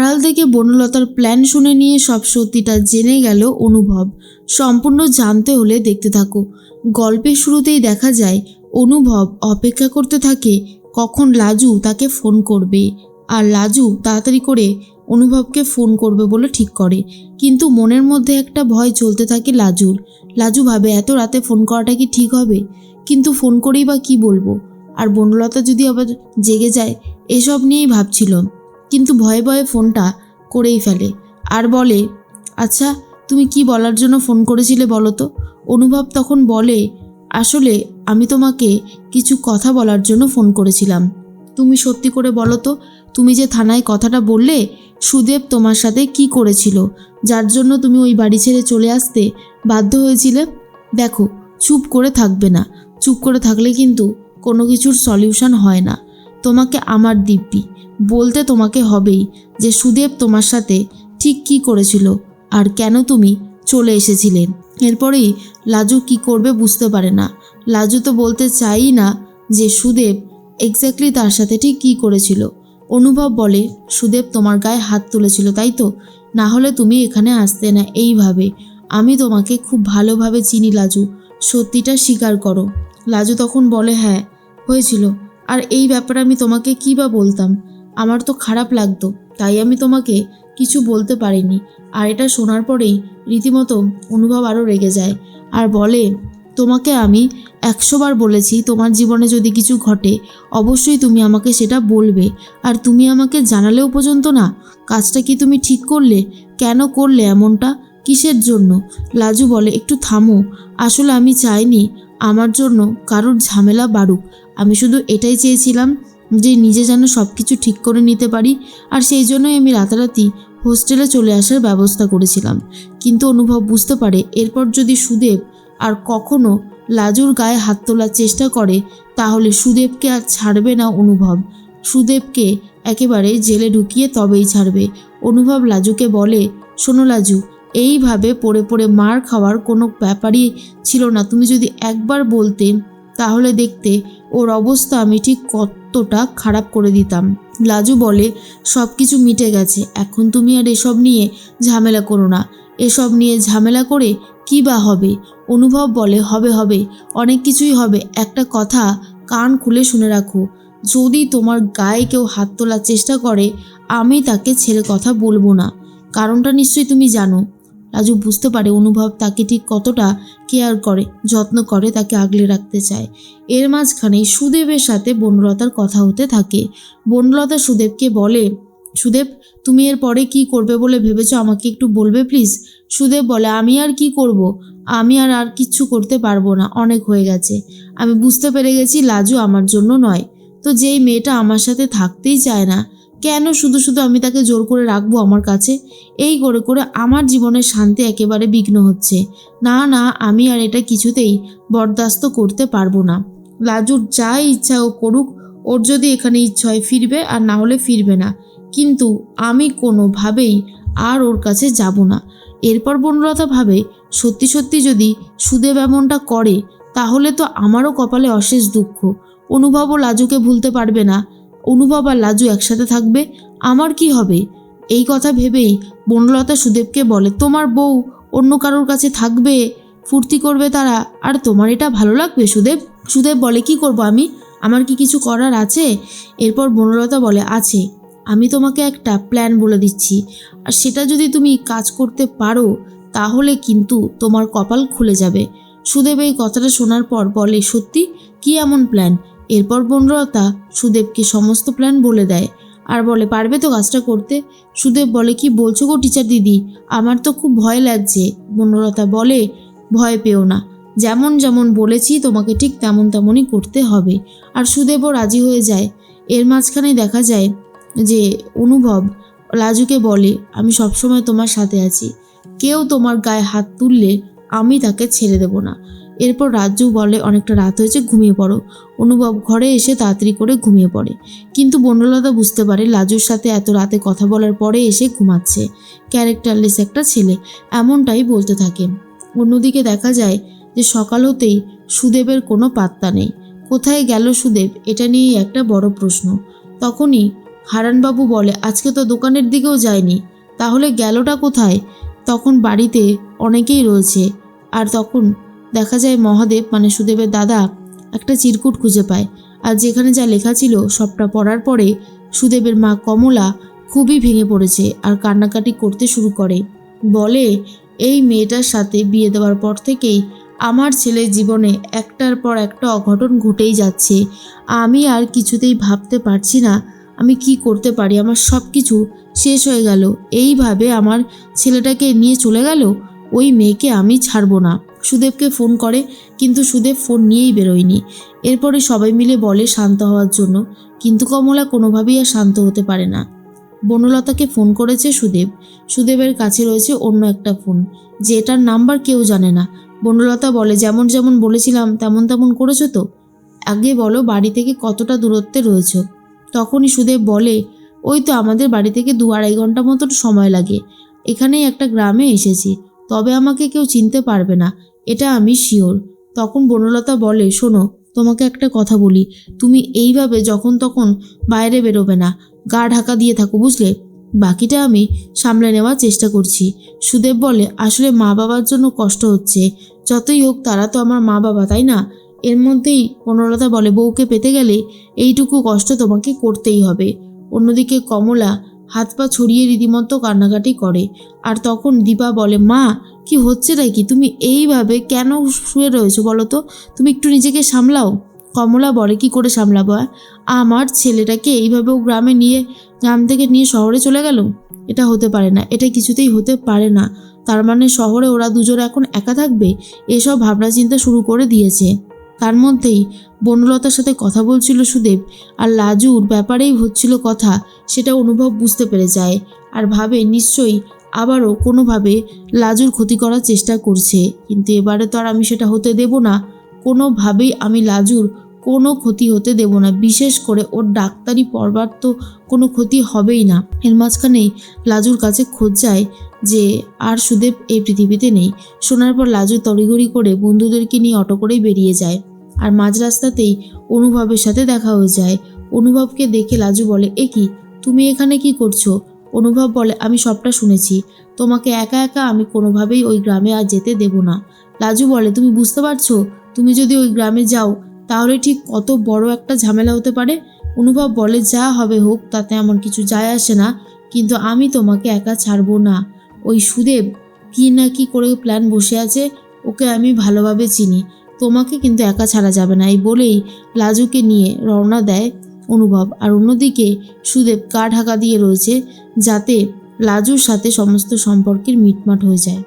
আড়াল থেকে বনলতার প্ল্যান শুনে নিয়ে সব সত্যিটা জেনে গেল অনুভব। সম্পূর্ণ জানতে হলে দেখতে থাকো। গল্পের শুরুতেই দেখা যায় অনুভব অপেক্ষা করতে থাকে কখন লাজু তাকে ফোন করবে, আর লাজু তাড়াতাড়ি করে অনুভবকে ফোন করবে বলে ঠিক করে। কিন্তু মনের মধ্যে একটা ভয় চলতে থাকে লাজুর। লাজু ভাবে এত রাতে ফোন করাটা কি ঠিক হবে, কিন্তু ফোন করেই বা কি বলবো, আর বনলতা যদি আবার জেগে যায়, এসব নিয়েই ভাবছিল। কিন্তু ভয়ে ভয়ে ফোনটা করেই ফেলে আর বলে, আচ্ছা তুমি কি বলার জন্য ফোন করেছিলে বলো তো। অনুভব তখন বলে, আসলে আমি তোমাকে কিছু কথা বলার জন্য ফোন করেছিলাম। তুমি সত্যি করে বলো তো, তুমি যে থানায় কথাটা বললে সুদেব তোমার সাথে কি করেছিল, যার জন্য তুমি ওই বাড়ি ছেড়ে চলে আসতে বাধ্য হয়েছিলে। দেখো, চুপ করে থাকবে না, চুপ করে থাকলে কিন্তু কোনো কিছুর সলিউশন হয় না। তোমাকে আমার দিব্যি বলতে তোমাকে হবেই যে সুদেব তোমার সাথে ঠিক কি করেছিল আর কেন তুমি চলে এসেছিলেন। এরপরেই লাজু কি করবে বুঝতে পারে না। লাজু তো বলতে চাই না যে সুদেব এক্স্যাক্টলি তার সাথে ঠিক কী করেছিল। অনুভব বলে, সুদেব তোমার গায়ে হাত তুলেছিল তাই তো, না হলে তুমি এখানে আসতে না এইভাবে। আমি তোমাকে খুব ভালোভাবে চিনি লাজু, সত্যিটা স্বীকার করো। লাজু তখন বলে, হ্যাঁ হয়েছিল, আর এই ব্যাপারে আমি তোমাকে কী বা বলতাম, আমার তো খারাপ লাগতো, তাই আমি তোমাকে কিছু বলতে পারিনি। আর এটা শোনার পরেই রীতিমতো অনুভব আরও রেগে যায় আর বলে, তোমাকে আমি 100 বার বলেছি তোমার জীবনে যদি কিছু ঘটে অবশ্যই তুমি আমাকে সেটা বলবে, আর তুমি আমাকে জানালেও পর্যন্ত না। কাজটা কি তুমি ঠিক করলে? কেন করলে এমনটা, কিসের জন্য? লাজু বলে, একটু থামো, আসলে আমি চাইনি আমার জন্য কারোর ঝামেলা বাড়ুক। আমি শুধু এটাই চেয়েছিলাম যে নিজে যেন সব কিছু ঠিক করে নিতে পারি, আর সেই জন্যই আমি রাতারাতি হোস্টেলে চলে আসার ব্যবস্থা করেছিলাম। কিন্তু অনুভব বুঝতে পারে এরপর যদি সুদেব আর কখনো লাজুর গায়ে হাত তোলার চেষ্টা করে তাহলে সুদেবকে আর ছাড়বে না অনুভব। সুদেবকে একেবারে জেলে ঢুকিয়ে তবেই ছাড়বে। অনুভব লাজুকে বলে, শোনো লাজু, এইভাবে পড়ে পড়ে মার খাওয়ার কোনো ব্যাপারই ছিল না। তুমি যদি একবার বলতে তাহলে দেখতে ওর অবস্থা আমি ঠিক কতটা খারাপ করে দিতাম। লাজু বলে, সব কিছু মিটে গেছে, এখন তুমি আর এসব নিয়ে ঝামেলা করো না। এসব নিয়ে ঝামেলা করে কী বা হবে? অনুভব বলে, হবে হবে, অনেক কিছুই হবে। একটা কথা কান খুলে শুনে রাখো, যদি তোমার গায়ে কেউ হাত তোলার চেষ্টা করে আমি তাকে ছেড়ে কথা বলবো না। কারণটা নিশ্চয়ই তুমি জানো। রাজু বুঝতে পারে অনুভব তাকে ঠিক কতটা কেয়ার করে, যত্ন করে, তাকে আগলে রাখতে চায়। এর মাঝখানেই সুদেবের সাথে বনলতার কথা হতে থাকে। বনলতা সুদেবকে বলে, সুদেব তুমি এর পরে কি করবে বলে ভেবেছো আমাকে একটু বলবে প্লিজ? সুদেব বলে, আমি আর কি করব, আমি আর কিচ্ছু করতে পারবো না, অনেক হয়ে গেছে। আমি বুঝতে পেরে গেছি লাজু আমার জন্য নয়। তো যেই মেয়েটা আমার সাথে থাকতেই চায় না, কেন শুধু শুধু আমি তাকে জোর করে রাখবো আমার কাছে? এই করে করে আমার জীবনের শান্তি একেবারে বিঘ্ন হচ্ছে। না না, আমি আর এটা কিছুতেই বরদাস্ত করতে পারবো না। লাজুর যা ইচ্ছা ও করুক, ওর যদি এখানে ইচ্ছা হয় ফিরবে, আর না হলে ফিরবে না, কিন্তু আমি কোনোভাবেই আর ওর কাছে যাব না। এরপর বনলতা ভাবে, সত্যি সত্যি যদি সুদেব এমনটা করে তাহলে তো আমারও কপালে অশেষ দুঃখ। অনুভবও লাজুকে ভুলতে পারবে না, অনুভব আর লাজু একসাথে থাকবে, আমার কি হবে? এই কথা ভেবেই বনলতা সুদেবকে বলে, তোমার বউ অন্য কারোর কাছে থাকবে, ফুর্তি করবে তারা, আর তোমার এটা ভালো লাগবে সুদেব? সুদেব বলে, কি করব আমি, আমার কি কিছু করার আছে? এরপর বনলতা বলে, আছে, আমি তোমাকে একটা প্ল্যান বলে দিচ্ছি, আর সেটা যদি তুমি কাজ করতে পারো তাহলে কিন্তু তোমার কপাল খুলে যাবে। সুদেব এই কথাটা শোনার পর বলে, সত্যি, কি এমন প্ল্যান? এরপর বনলতা সুদেবকে সমস্ত প্ল্যান বলে দেয় আর বলে, পারবে তো কাজটা করতে? সুদেব বলে, কি বলছো গো টিচার দিদি, আমার তো খুব ভয় লাগছে। বনলতা বলে, ভয় পেও না, যেমন যেমন বলেছি তোমাকে ঠিক তেমন তেমনই করতে হবে। আর সুদেবও রাজি হয়ে যায়। এর মাঝখানে দেখা যায় যে অনুভব লাজুকে বলে, আমি সবসময় তোমার সাথে আছি, কেউ তোমার গায়ে হাত তুললে আমি তাকে ছেড়ে দেব না। এরপর রাজু বলে, অনেকটা রাত হয়েছে, ঘুমিয়ে পড়ো। অনুভব ঘরে এসে তাড়াতাড়ি করে ঘুমিয়ে পড়ে। কিন্তু বনলতা বুঝতে পারে লাজুর সাথে এত রাতে কথা বলার পরে এসে ঘুমাচ্ছে, ক্যারেক্টারলেস একটা ছেলে, এমনটাই বলতে থাকে। অন্যদিকে দেখা যায় যে সকাল হতেই সুদেবের কোনো পাত্তা নেই। কোথায় গেল সুদেব, এটা নিয়েই একটা বড় প্রশ্ন। তখনই হারানবাবু বলে, আজকে তো দোকানের দিকেও যায়নি, তাহলে গেলটা কোথায়? তখন বাড়িতে অনেকেই রয়েছে। আর তখন দেখা যায় মহাদেব মানে সুদেবের দাদা একটা চিরকুট খুঁজে পায়। আর যেখানে যা লেখা ছিল সবটা পড়ার পরে সুদেবের মা কমলা খুবই ভেঙে পড়েছে আর কান্নাকাটি করতে শুরু করে। বলে, এই মেয়েটার সাথে বিয়ে দেওয়ার পর থেকেই আমার ছেলের জীবনে একটার পর একটা অঘটন ঘটেই যাচ্ছে। আমি আর কিছুতেই ভাবতে পারছি না আমি কি করতে পারি। আমার সব কিছু শেষ হয়ে গেল। এইভাবে আমার ছেলেটাকে নিয়ে চলে গেল। ওই মেয়েকে আমি ছাড়বো না। সুদেবকে ফোন করে, কিন্তু সুদেব ফোন নিয়েই বেরোয়নি। এরপরে সবাই মিলে বলে শান্ত হওয়ার জন্য, কিন্তু কমলা কোনোভাবেই আর শান্ত হতে পারে না। বনলতাকে ফোন করেছে সুদেব। সুদেবের কাছে রয়েছে অন্য একটা ফোন, যেটার নাম্বার কেউ জানে না। বনলতা বলে, যেমন যেমন বলেছিলাম তেমন তেমন করেছো তো? আগে বলো বাড়ি থেকে কতটা দূরত্বে রয়েছো? তখনই সুদেব বলে, ওই তো আমাদের বাড়ি থেকে 2-2.5 ঘন্টা মতন সময় লাগে। এখানেই একটা গ্রামে এসেছি, তবে আমাকে কেউ চিনতে পারবে না, এটা আমি শিওর। তখন বনলতা বলে, শোনো, তোমাকে একটা কথা বলি, তুমি এইভাবে যখন তখন বাইরে বেরোবে না, গা ঢাকা দিয়ে থাকো, বুঝলে? বাকিটা আমি সামলে নেওয়ার চেষ্টা করছি। সুদেব বলে, আসলে মা বাবার জন্য কষ্ট হচ্ছে। যতই হোক তারা তো আমার মা বাবা, তাই না? এর মধ্যেই বনলতা বলে, বউকে পেতে গেলে এইটুকু কষ্ট তোমাকে করতেই হবে। অন্যদিকে কমলা হাত পা ছড়িয়ে রীতিমতো কান্নাকাটি করে। আর তখন দীপা বলে, মা কি হচ্ছে নাকি? তুমি এইভাবে কেন শুয়ে রয়েছো বলো তো? তুমি একটু নিজেকে সামলাও। কমলা বলে, কি করে সামলাবো? আমার ছেলেটাকে এইভাবেও গ্রাম থেকে নিয়ে শহরে চলে গেল? এটা হতে পারে না, এটা কিছুতেই হতে পারে না। তার মানে শহরে ওরা দুজনে এখন একা থাকবে? এসব ভাবনা চিন্তা শুরু করে দিয়েছে। তার মধ্যেই বনলতার সাথে কথা বলছিল সুদেব, আর লাজুর ব্যাপারেই হচ্ছিল কথা। সেটা অনুভব বুঝতে পেরে যায় আর ভাবে নিশ্চয়ই আবারও কোনোভাবে লাজুর ক্ষতি করার চেষ্টা করছে। কিন্তু এবারে তো আর আমি সেটা হতে দেব না। কোনোভাবেই আমি লাজুর কোনো ক্ষতি হতে দেব না। বিশেষ করে ওর ডাক্তারি পড়বার তো কোনো ক্ষতি হবেই না। এর মাঝখানেই লাজুর কাছে খোঁজ যায় যে আর সুদেব এই পৃথিবীতে নেই। শোনার পর লাজু তড়িঘড়ি করে বন্ধুদেরকে নিয়ে অটো করেই বেরিয়ে যায়। আর মাঝ রাস্তাতেই অনুভবের সাথে দেখা হয়ে যায়। অনুভবকে দেখে লাজু বলে, এ কি, তুমি এখানে কি করছো? অনুভব বলে, আমি সবটা শুনেছি। তোমাকে একা একা আমি কোনোভাবেই ওই গ্রামে আর যেতে দেব না। লাজু বলে, তুমি বুঝতে পারছো, তুমি যদি ওই গ্রামে যাও তাহলে ঠিক কত বড় একটা ঝামেলা হতে পারে? অনুভব বলে, যা হবে হোক, তাতে আমার কিছু যায় আসে না, কিন্তু আমি তোমাকে একা ছাড়বো না। ওই সুদেব কি না কি করে প্ল্যান বসে আছে, ওকে আমি ভালোভাবে চিনি। তোমাকে কিন্তু একা ছাড়া যাবে না। এই বলেই লাজুকে নিয়ে রওনা দেয় অনুভব। আর অন্যদিকে সুদেব গা ঢাকা দিয়ে রয়েছে, যাতে লাজুর সাথে সমস্ত সম্পর্কের মিটমাট হয়ে যায়।